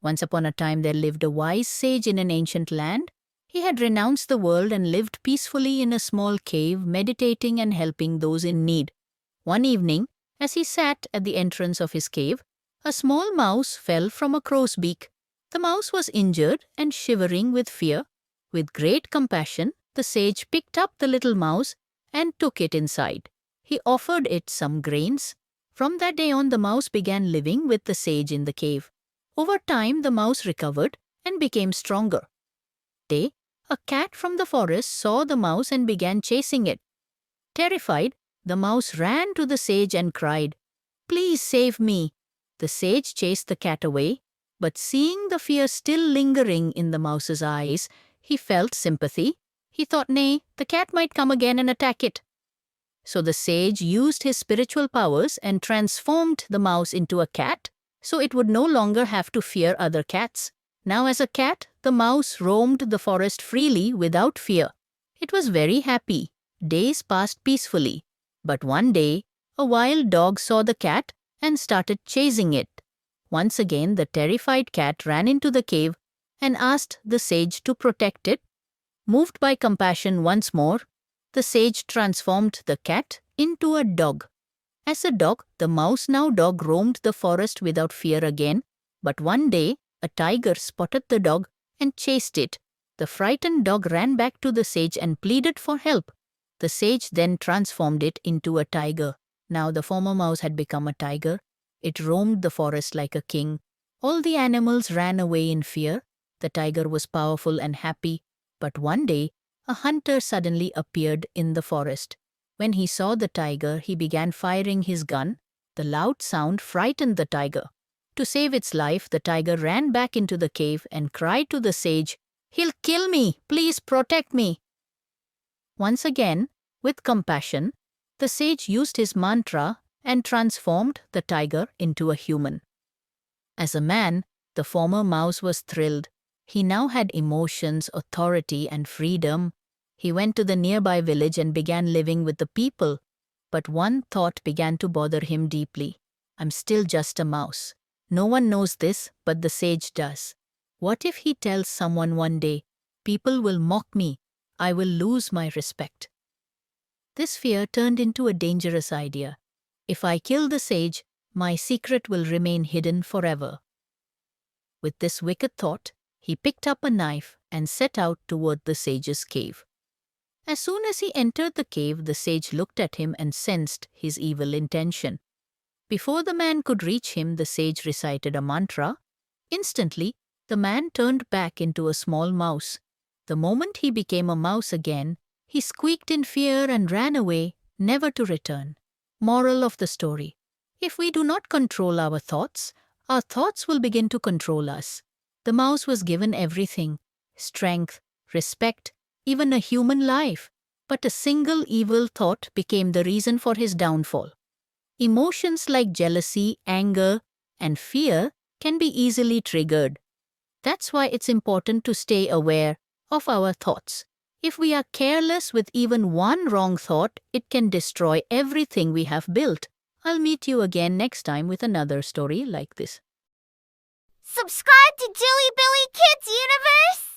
Once upon a time there lived a wise sage in an ancient land. He had renounced the world and lived peacefully in a small cave, meditating and helping those in need. One evening, as he sat at the entrance of his cave, a small mouse fell from a crow's beak. The mouse was injured and shivering with fear. With great compassion, the sage picked up the little mouse and took it inside. He offered it some grains. From that day on, the mouse began living with the sage in the cave. Over time, the mouse recovered and became stronger. One day, a cat from the forest saw the mouse and began chasing it. Terrified, the mouse ran to the sage and cried, "Please save me." The sage chased the cat away, but seeing the fear still lingering in the mouse's eyes, he felt sympathy. He thought, nay, the cat might come again and attack it. So the sage used his spiritual powers and transformed the mouse into a cat, so it would no longer have to fear other cats. Now as a cat, the mouse roamed the forest freely without fear. It was very happy. Days passed peacefully. But one day, a wild dog saw the cat and started chasing it. Once again, the terrified cat ran into the cave and asked the sage to protect it. Moved by compassion once more, the sage transformed the cat into a dog. As a dog, the mouse-now-dog roamed the forest without fear again. But one day, a tiger spotted the dog and chased it. The frightened dog ran back to the sage and pleaded for help. The sage then transformed it into a tiger. Now the former mouse had become a tiger. It roamed the forest like a king. All the animals ran away in fear. The tiger was powerful and happy. But one day, a hunter suddenly appeared in the forest. When he saw the tiger, he began firing his gun. The loud sound frightened the tiger. To save its life, the tiger ran back into the cave and cried to the sage, "He'll kill me! Please protect me!" Once again, with compassion, the sage used his mantra and transformed the tiger into a human. As a man, the former mouse was thrilled. He now had emotions, authority, and freedom. He went to the nearby village and began living with the people. But one thought began to bother him deeply. "I'm still just a mouse. No one knows this, but the sage does. What if he tells someone one day? People will mock me. I will lose my respect." This fear turned into a dangerous idea. If I kill the sage, my secret will remain hidden forever. With this wicked thought, he picked up a knife and set out toward the sage's cave. As soon as he entered the cave, the sage looked at him and sensed his evil intention. Before the man could reach him, the sage recited a mantra. Instantly, the man turned back into a small mouse. The moment he became a mouse again, he squeaked in fear and ran away, never to return. Moral of the story: if we do not control our thoughts will begin to control us. The mouse was given everything: strength, respect, even a human life. But a single evil thought became the reason for his downfall. Emotions like jealousy, anger, and fear can be easily triggered. That's why it's important to stay aware of our thoughts. If we are careless with even one wrong thought, it can destroy everything we have built. I'll meet you again next time with another story like this. Subscribe to Gili Bili Kids Universe!